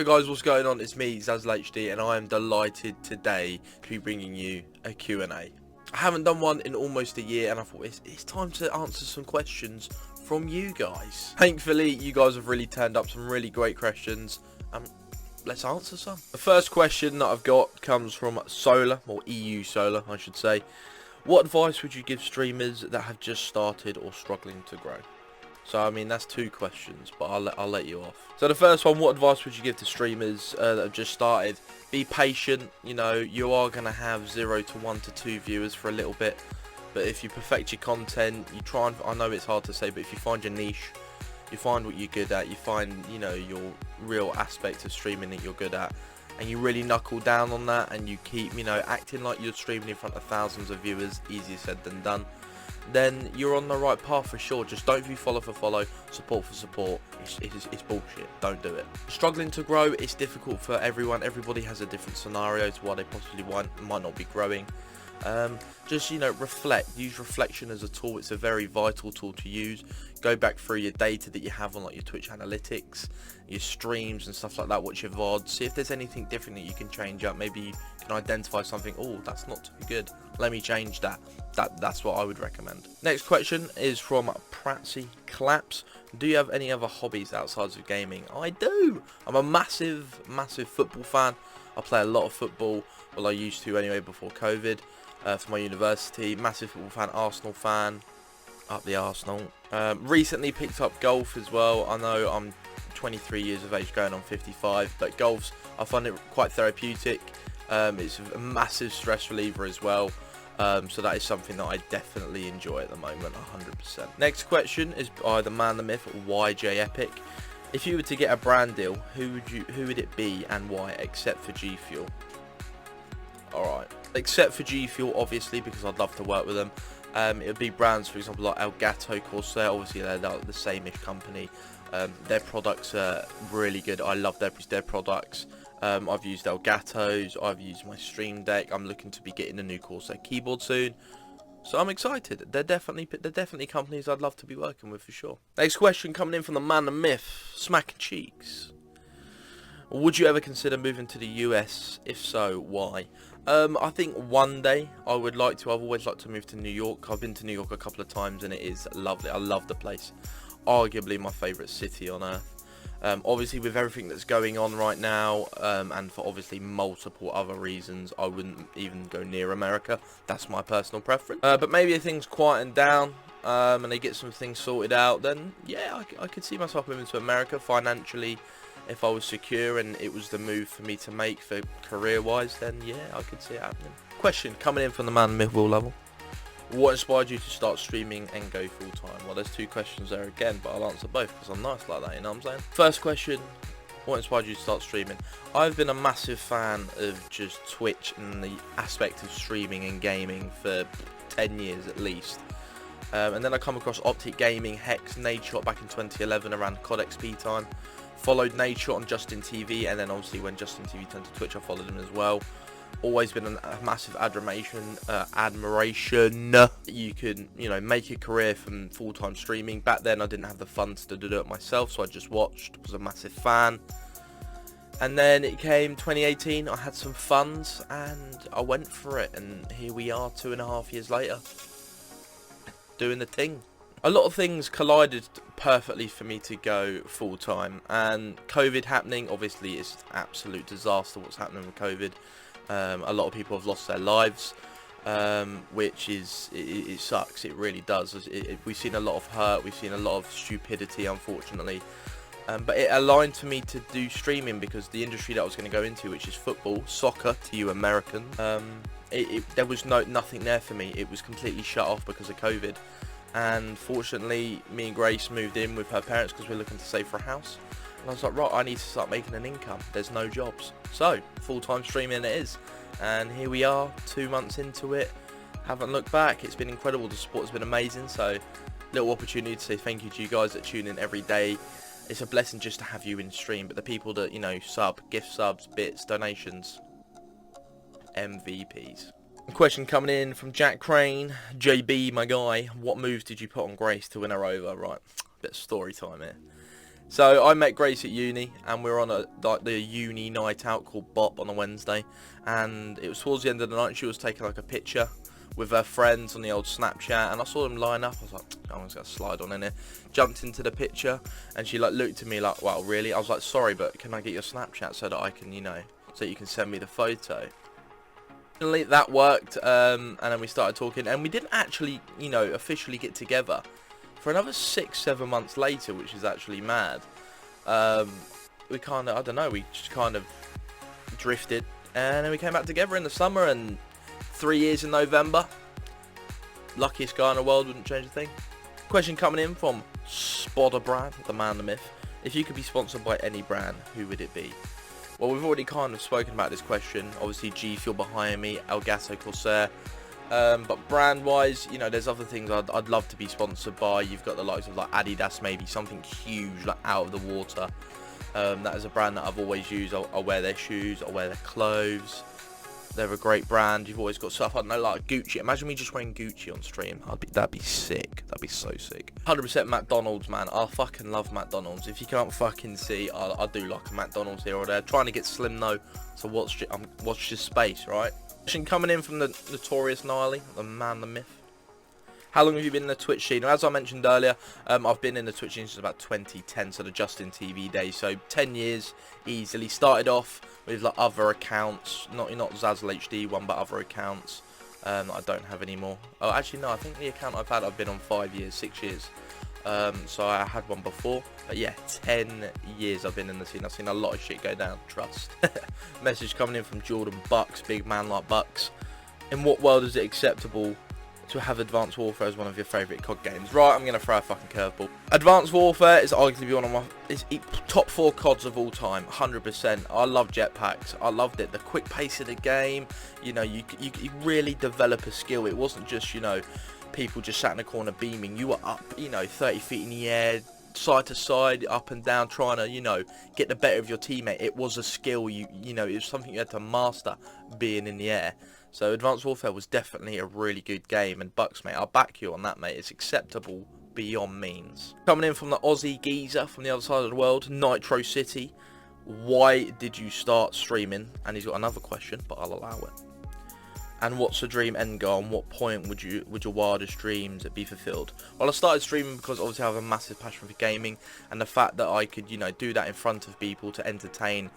Hey guys, what's going on? It's me, Zazel HD, and I am delighted today to be bringing you a Q&A. I haven't done one in almost a year, and I thought it's time to answer some questions from you guys. Thankfully, you guys have really turned up some really great questions. Let's answer some. The first question that I've got comes from Solar, or EU Solar, I should say. What advice would you give streamers that have just started or struggling to grow? So, I mean, that's two questions, but I'll let you off. So, the first one, what advice would you give to streamers that have just started? Be patient. You know, you are going to have 0 to 1 to 2 viewers for a little bit. But if you perfect your content, you try and, I know it's hard to say, but if you find your niche, you find what you're good at, you find, you know, your real aspect of streaming that you're good at, and you really knuckle down on that, and you keep, you know, acting like you're streaming in front of thousands of viewers, easier said than done, then you're on the right path for sure. Just don't be follow for follow, support for support. It's bullshit. Don't do it. Struggling to grow, it's difficult for everyone. Everybody has a different scenario to why they possibly might not be growing. Just, you know, reflect. Use reflection as a tool. It's a very vital tool to use. Go back through your data that you have on like your Twitch analytics, your streams and stuff like that. Watch your VODs. See if there's anything different that you can change up. Maybe you can identify something. Oh, that's not too good. Let me change that. That's what I would recommend. Next question is from Pratsy Claps. Do you have any other hobbies outside of gaming? I do. I'm a massive football fan. I play a lot of football. Well, I used to anyway before COVID. For my university, massive football fan, Arsenal fan, up the Arsenal. Recently picked up golf as well. I know I'm 23 years of age going on 55, but golf's, I find it quite therapeutic. It's a massive stress reliever as well. So that is something that I definitely enjoy at the moment, 100%. Next question is by the man, the myth, YJ Epic. If you were to get a brand deal, who would it be and why, except for G Fuel? Alright, except for G Fuel, obviously, because I'd love to work with them. It would be brands, for example, like Elgato, Corsair. Obviously they're the same-ish company. Their products are really good. I love their products. I've used Elgato's, I've used my Stream Deck. I'm looking to be getting a new Corsair keyboard soon. So I'm excited. They're definitely companies I'd love to be working with for sure. Next question coming in from the man, the myth, Smacking Cheeks. Would you ever consider moving to the US? If so, why? I think one day I would like to. I've always liked to move to New York. I've been to New York a couple of times and it is lovely. I love the place. Arguably my favourite city on earth. Obviously with everything that's going on right now, and for obviously multiple other reasons, I wouldn't even go near America. That's my personal preference. But maybe if things quieten down, and they get some things sorted out, then yeah, I could see myself moving to America financially. If I was secure and it was the move for me to make for career-wise, then yeah, I could see it happening. Question coming in from the man, myth, Will Level. What inspired you to start streaming and go full-time? Well, there's two questions there again, but I'll answer both because I'm nice like that, you know what I'm saying? First question, what inspired you to start streaming? I've been a massive fan of just Twitch and the aspect of streaming and gaming for 10 years at least. And then I come across Optic Gaming, Hex, Nadeshot back in 2011 around COD XP time. Followed Nadeshot on Justin TV, and then obviously when Justin TV turned to Twitch, I followed him as well. Always been a massive admiration. You could, you know, make a career from full-time streaming. Back then I didn't have the funds to do it myself, so I just watched, was a massive fan. And then it came 2018, I had some funds and I went for it, and here we are 2.5 years later, doing the thing. A lot of things collided perfectly for me to go full-time, and COVID happening, obviously it's an absolute disaster what's happening with COVID. A lot of people have lost their lives, which is, it sucks, it really does. We've seen a lot of hurt, we've seen a lot of stupidity, unfortunately. But it aligned to me to do streaming because the industry that I was going to go into, which is football, soccer to you Americans, there was nothing there for me. It was completely shut off because of COVID. And fortunately, me and Grace moved in with her parents because we're looking to save for a house. And I was like, right, I need to start making an income. There's no jobs. So, full-time streaming it is. And here we are, 2 months into it. Haven't looked back. It's been incredible. The support has been amazing. So, little opportunity to say thank you to you guys that tune in every day. It's a blessing just to have you in stream. But the people that, you know, gift subs, bits, donations, MVPs. Question coming in from Jack Crane. JB, my guy, what moves did you put on Grace to win her over? Right, bit of story time here. So I met Grace at uni, and we were on the uni night out called Bop on a Wednesday, and it was towards the end of the night. She was taking like a picture with her friends on the old Snapchat, and I saw them line up. I was like, I'm just gonna slide on in here. Jumped into the picture, and she like looked at me like, wow, really? I was like, sorry, but can I get your Snapchat so that I can, so you can send me the photo? Finally, that worked, and then we started talking, and we didn't actually, officially get together for another 6-7 months later, which is actually mad. We kind of, I don't know, we just kind of drifted, and then we came back together in the summer, and 3 years in November. Luckiest guy in the world, wouldn't change a thing. Question coming in from Spodder Brad, the man, the myth. If you could be sponsored by any brand, who would it be? Well, we've already kind of spoken about this question. Obviously, G Fuel behind me, Elgato Corsair. But brand-wise, there's other things I'd love to be sponsored by. You've got the likes of like Adidas, maybe something huge, like out of the water. That is a brand that I've always used. I'll wear their shoes, I'll wear their clothes. They're a great brand. You've always got stuff, I don't know, like Gucci. Imagine me just wearing Gucci on stream. That'd be sick. That'd be so sick. 100% McDonald's, man. I fucking love McDonald's. If you can't fucking see, I do like a McDonald's here or there. Trying to get slim though, so watch this space, right? Question coming in from the notorious Niley, the man, the myth. How long have you been in the Twitch scene? As I mentioned earlier, I've been in the Twitch scene since about 2010, so the Justin TV days. So 10 years easily. Started off with like other accounts, not Zazel HD one, but other accounts that I don't have anymore. Oh, actually no, I think the account I've been on 5 years, 6 years. So I had one before, but yeah, 10 years I've been in the scene. I've seen a lot of shit go down, trust. Message coming in from Jordan Bucks, big man like Bucks. In what world is it acceptable to have Advanced Warfare as one of your favourite COD games? Right, I'm going to throw a fucking curveball. Advanced Warfare is arguably one of my top 4 CODs of all time, 100%. I love jetpacks. I loved it. The quick pace of the game, you really develop a skill. It wasn't just, people just sat in a corner beaming. You were up, 30 feet in the air, side to side, up and down, trying to, get the better of your teammate. It was a skill. It was something you had to master, being in the air. So Advanced Warfare was definitely a really good game, and Bucks, mate, I'll back you on that, mate. It's acceptable beyond means. Coming in from the Aussie geezer from the other side of the world, Nitro City. Why did you start streaming? And he's got another question, but I'll allow it. And what's the dream end goal? And what point would your wildest dreams be fulfilled? Well, I started streaming because obviously I have a massive passion for gaming, and the fact that I could, do that in front of people to entertain,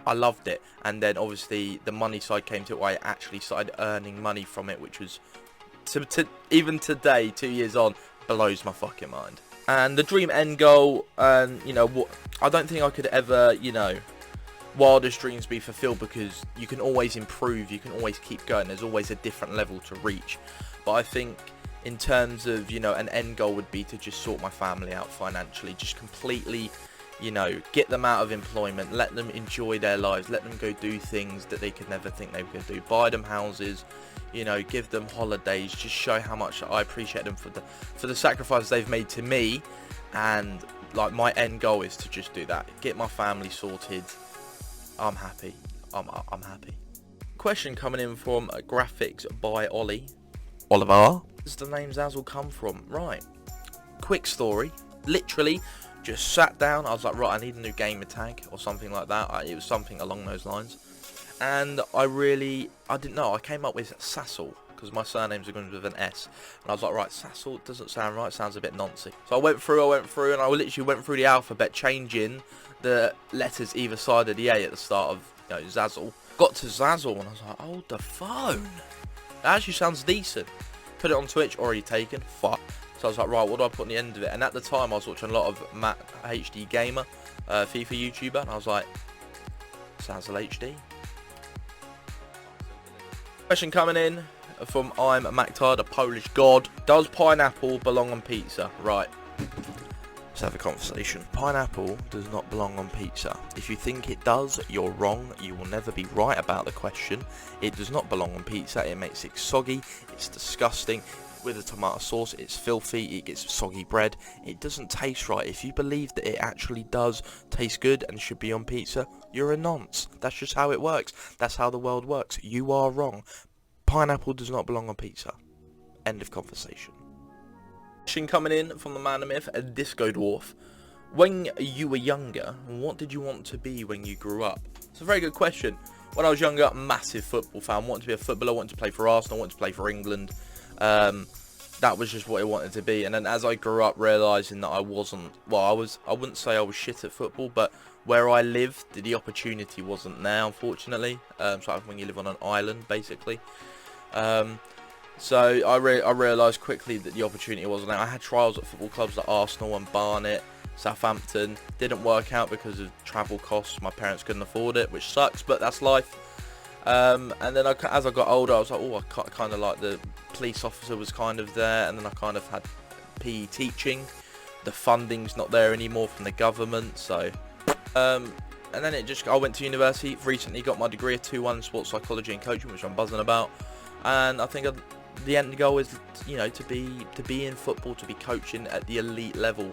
I loved it. And then obviously the money side came to it, where I actually started earning money from it, which was even today, 2 years on, blows my fucking mind. And the dream end goal, and what, I don't think I could ever, wildest dreams be fulfilled, because you can always improve, you can always keep going, there's always a different level to reach. But I think in terms of, an end goal would be to just sort my family out financially, just completely, get them out of employment, let them enjoy their lives, let them go do things that they could never think they could do, buy them houses, give them holidays, just show how much I appreciate them for the sacrifices they've made to me. And like, my end goal is to just do that, get my family sorted. I'm happy. I'm happy. Question coming in from Graphics by Ollie. Oliver. Where does the name Zazel come from? Right. Quick story. Literally just sat down. I was like, right, I need a new gamer tag or something like that. It was something along those lines. And I didn't know. I came up with Zazel, because my surname's going with an S. And I was like, right, Zazel doesn't sound right. Sounds a bit noncy. So I went through, and I literally went through the alphabet, changing the letters either side of the A at the start of, Zazel. Got to Zazel, and I was like, hold the phone. That actually sounds decent. Put it on Twitch, already taken. Fuck. So I was like, right, what do I put on the end of it? And at the time, I was watching a lot of Matt HD Gamer, FIFA YouTuber, and I was like, Zazel HD. Question coming in from I'm Maktar, the Polish god. Does pineapple belong on pizza? Right. Let's have a conversation. Pineapple does not belong on pizza. If you think it does, you're wrong. You will never be right about the question. It does not belong on pizza. It makes it soggy. It's disgusting. With the tomato sauce, it's filthy. It gets soggy bread. It doesn't taste right. If you believe that it actually does taste good and should be on pizza, you're a nonce. That's just how it works. That's how the world works. You are wrong. Pineapple does not belong on pizza. End of conversation. Question coming in from the man of myth, a Disco Dwarf. When you were younger, what did you want to be when you grew up? It's a very good question. When I was younger, massive football fan. Wanted to be a footballer, wanted to play for Arsenal, wanted to play for England. That was just what I wanted to be. And then as I grew up, realising that I wasn't, well, I wouldn't say I was shit at football, but where I lived, the opportunity wasn't there, unfortunately. So like when you live on an island, basically. So I realised quickly that the opportunity wasn't there. I had trials at football clubs like Arsenal and Barnet, Southampton. Didn't work out because of travel costs. My parents couldn't afford it, which sucks, but that's life. And then as I got older, I was like, oh, I kind of like the police officer was kind of there, and then I kind of had PE teaching. The funding's not there anymore from the government, so and then I went to university. Recently got my degree, a 2-1 in sports psychology and coaching, which I'm buzzing about. And I think the end goal is, you know, to be in football, to be coaching at the elite level.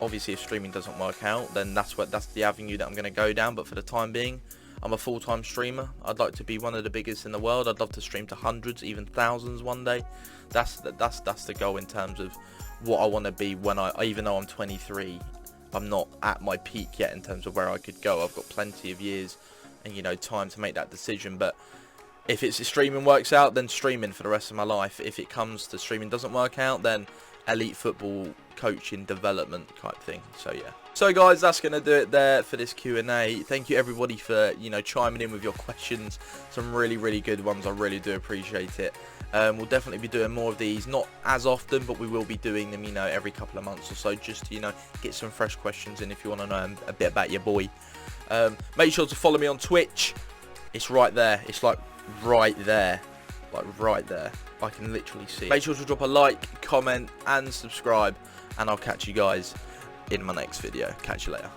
Obviously, if streaming doesn't work out, then that's the avenue that I'm going to go down. But for the time being, I'm a full-time streamer. I'd like to be one of the biggest in the world. I'd love to stream to hundreds, even thousands one day. That's the goal in terms of what I want to be when even though I'm 23, I'm not at my peak yet in terms of where I could go. I've got plenty of years and, you know, time to make that decision. But if streaming works out, then streaming for the rest of my life. If it comes to streaming doesn't work out, then elite football coaching development type thing. So yeah. So guys, that's going to do it there for this Q&A. Thank you everybody for, you know, chiming in with your questions. Some really good ones. I really do appreciate it. We'll definitely be doing more of these, not as often, but we will be doing them, you know, every couple of months or so, just to, you know, get some fresh questions in if you want to know a bit about your boy. Make sure to follow me on Twitch. It's right there. It's like right there. Like right there. I can literally see. Make sure to drop a like, comment, and subscribe, and I'll catch you guys in my next video. Catch you later.